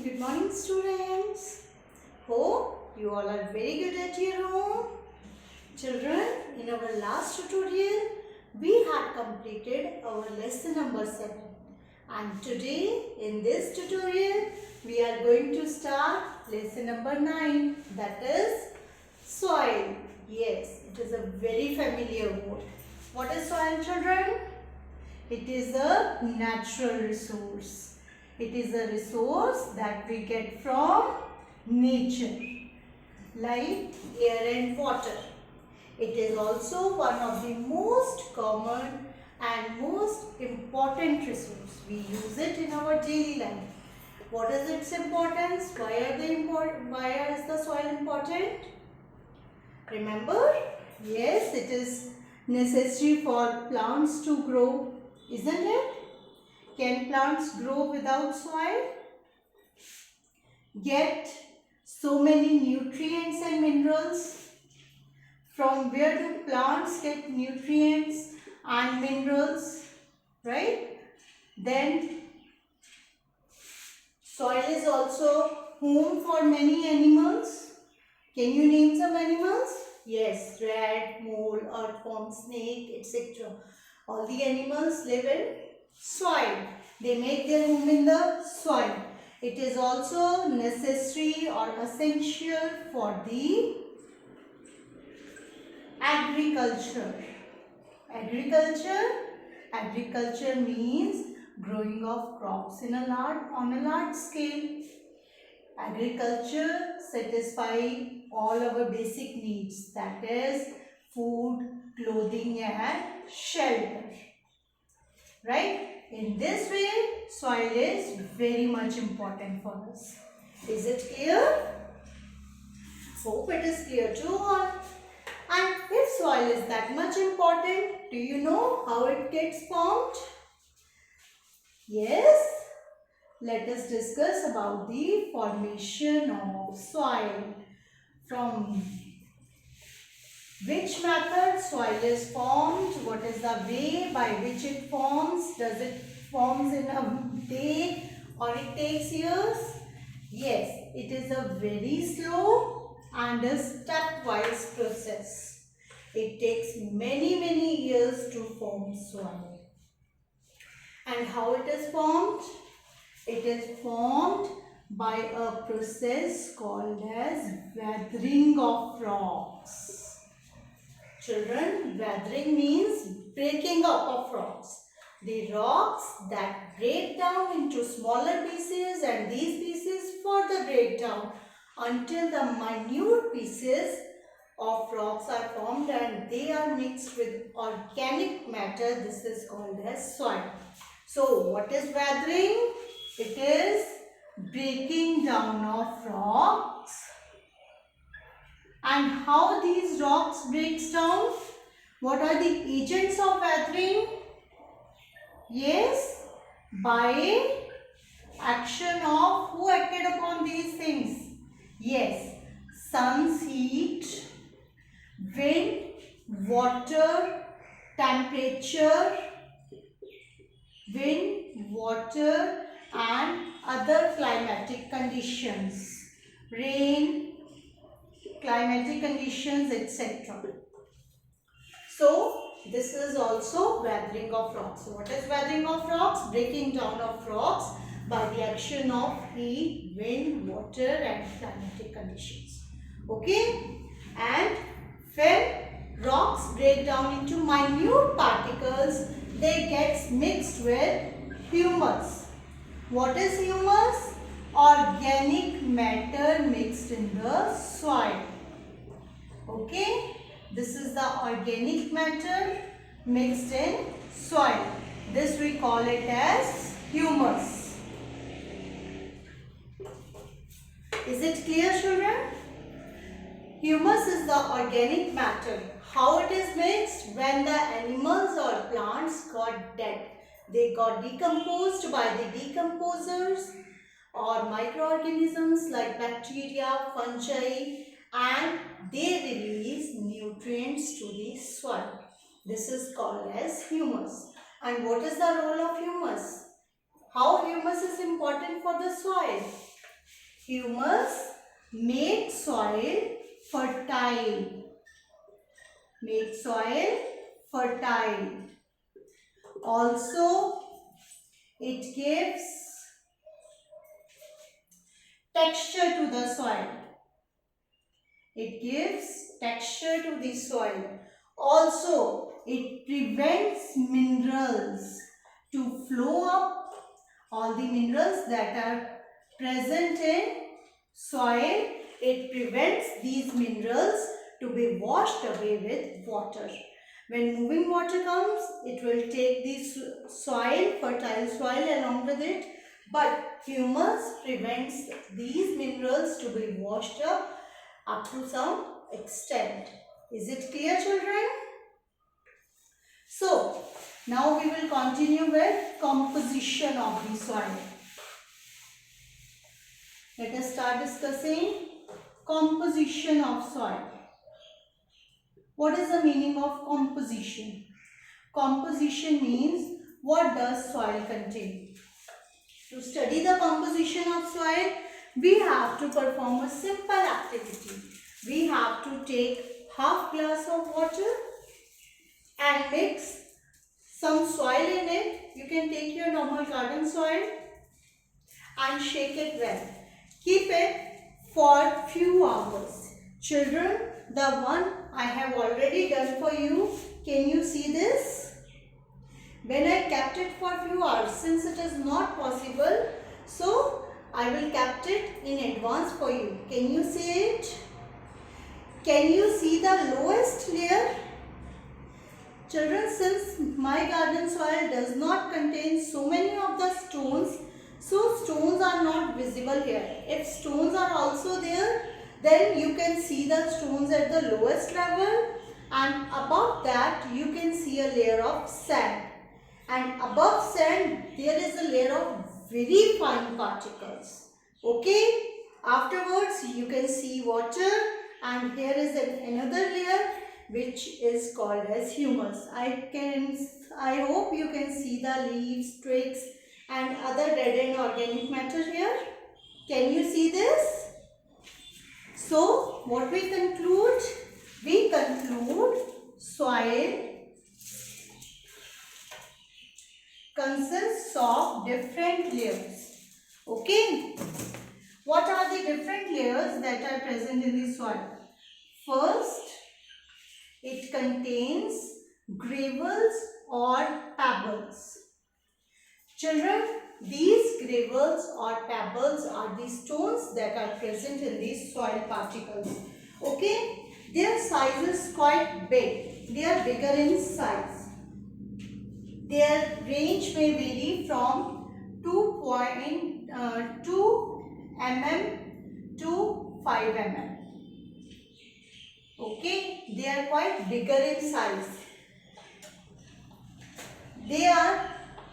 Good morning, students. Hope you all are very good at your home. Children, in our last tutorial, we had completed our lesson number 7. And today, in this tutorial, we are going to start lesson number 9. That is soil. Yes, it is a very familiar word. What is soil, children? It is a natural resource. It is a resource that we get from nature, like air and water. It is also one of the most common and most important resource. We use it in our daily life. What is its importance? Why is the soil important? Remember? Yes, it is necessary for plants to grow, isn't it? Can plants grow without soil? Get so many nutrients and minerals? From where do plants get nutrients and minerals? Right? Then soil is also home for many animals. Can you name some animals? Yes, rat, mole, earthworm, snake, etc. All the animals live in soil. They make their home in the soil. It is also necessary or essential for the agriculture. Agriculture means growing of crops on a large scale. Agriculture satisfies all our basic needs, that is food, clothing and shelter. Right? In this way, soil is very much important for us. Is it clear? Hope it is clear to all. And if soil is that much important, do you know how it gets formed? Yes? Let us discuss about the formation of soil. From which method soil is formed? What is the way by which it forms? Does it forms in a day or it takes years? Yes, it is a very slow and a stepwise process. It takes many years to form soil. And how it is formed? It is formed by a process called as weathering of rocks. Children, weathering means breaking up of rocks. The rocks that break down into smaller pieces and these pieces further break down until the minute pieces of rocks are formed and they are mixed with organic matter. This is called as soil. So, what is weathering? It is breaking down of rocks. And how these rocks breaks down? What are the agents of weathering? Yes, by action of who acted upon these things? Yes, sun's heat, wind, water, temperature, and other climatic conditions, rain, climatic conditions, etc. So, this is also weathering of rocks. So, what is weathering of rocks? Breaking down of rocks by the action of heat, wind, water and climatic conditions. Okay? And when rocks break down into minute particles, they get mixed with humus. What is humus? Organic matter mixed in the soil. Okay? This is the organic matter mixed in soil. This we call it as humus. Is it clear, children? Humus is the organic matter. How it is mixed? When the animals or plants got dead. They got decomposed by the decomposers or microorganisms like bacteria, fungi, and they release nutrients to the soil. This is called as humus. And what is the role of humus? How humus is important for the soil? Humus make soil fertile. Make soil fertile. Also, it gives texture to the soil. It gives texture to the soil. Also, it prevents minerals to flow up. All the minerals that are present in soil, it prevents these minerals to be washed away with water. When moving water comes, it will take the soil, fertile soil along with it. But humus prevents these minerals to be washed up to some extent. Is it clear, children? So, now we will continue with composition of the soil. Let us start discussing composition of soil. What is the meaning of composition? Composition means what does soil contain? To study the composition of soil, we have to perform a simple activity. We have to take half glass of water and mix some soil in it. You can take your normal garden soil and shake it well. Keep it for few hours. Children, the one I have already done for you, can you see this? When I kept it for few hours, since it is not possible, so I will kept it in advance for you. Can you see it? Can you see the lowest layer? Children, since my garden soil does not contain so many of the stones, so stones are not visible here. If stones are also there, then you can see the stones at the lowest level, and above that you can see a layer of sand. And above sand there is a layer of very fine particles. Okay? Afterwards you can see water, and here is another layer which is called as humus. I hope you can see the leaves, twigs and other dead and organic matter here. Can you see this? So, what we conclude? We conclude soil consists of different layers. Okay? What are the different layers that are present in the soil? First, it contains gravels or pebbles. Children, these gravels or pebbles are the stones that are present in these soil particles. Okay? Their size is quite big. They are bigger in size. Their range may vary from 2 mm to 5 mm. Okay? They are quite bigger in size. They are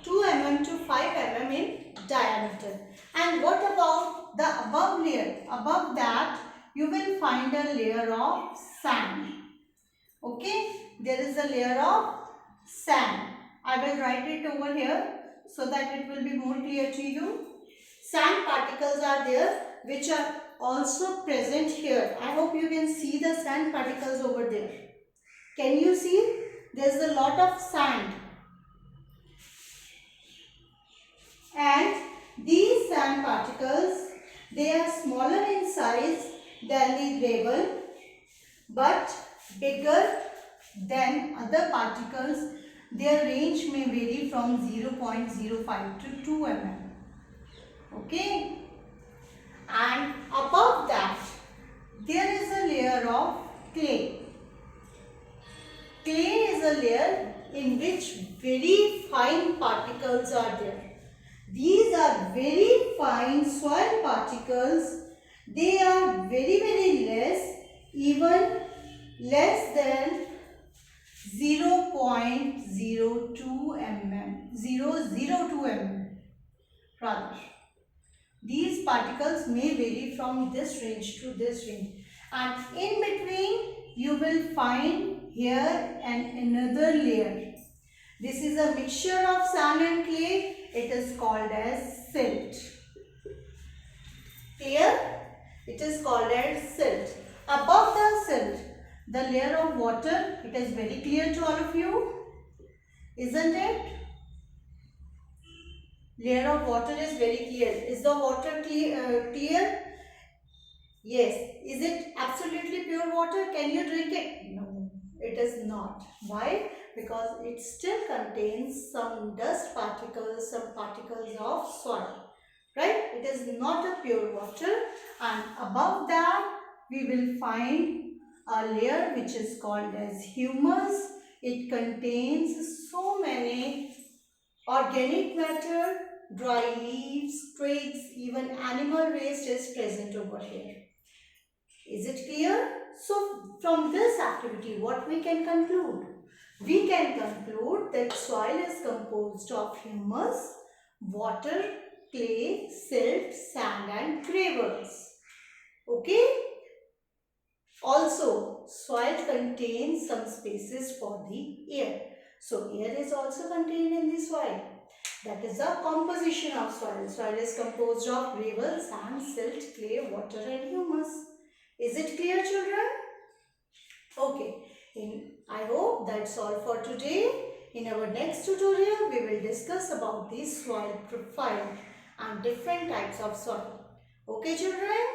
2 mm to 5 mm in diameter. And what about the above layer? Above that you will find a layer of sand. Okay? There is a layer of sand. I will write it over here so that it will be more clear to you. Sand particles are there which are also present here. I hope you can see the sand particles over there. Can you see? There is a lot of sand. And these sand particles, they are smaller in size than the gravel but bigger than other particles. Their range may vary from 0.05 to 2 mm. Okay? And above that, there is a layer of clay. Clay is a layer in which very fine particles are there. These are very fine soil particles. They are very less, even less than 0.02 mm, 002 mm rather. These particles may vary from this range to this range, and in between you will find here another layer. This is a mixture of sand and clay. It is called as silt. Clear? called as silt. Above the silt, the layer of water, it is very clear to all of you, isn't it? Layer of water is very clear. Is the water clear? Yes. Is it absolutely pure water? Can you drink it? No, it is not. Why? Because it still contains some dust particles, some particles of soil. Right? It is not a pure water. And above that, we will find a layer which is called as humus. It contains so many organic matter, dry leaves, twigs, even animal waste is present over here. Is it clear? So, from this activity, what we can conclude? We can conclude that soil is composed of humus, water, clay, silt, sand and gravels. Okay? Also, soil contains some spaces for the air. So, air is also contained in the soil. That is the composition of soil. Soil is composed of gravel, sand, silt, clay, water and humus. Is it clear, children? Okay. I hope that's all for today. In our next tutorial, we will discuss about the soil profile and different types of soil. Okay, children?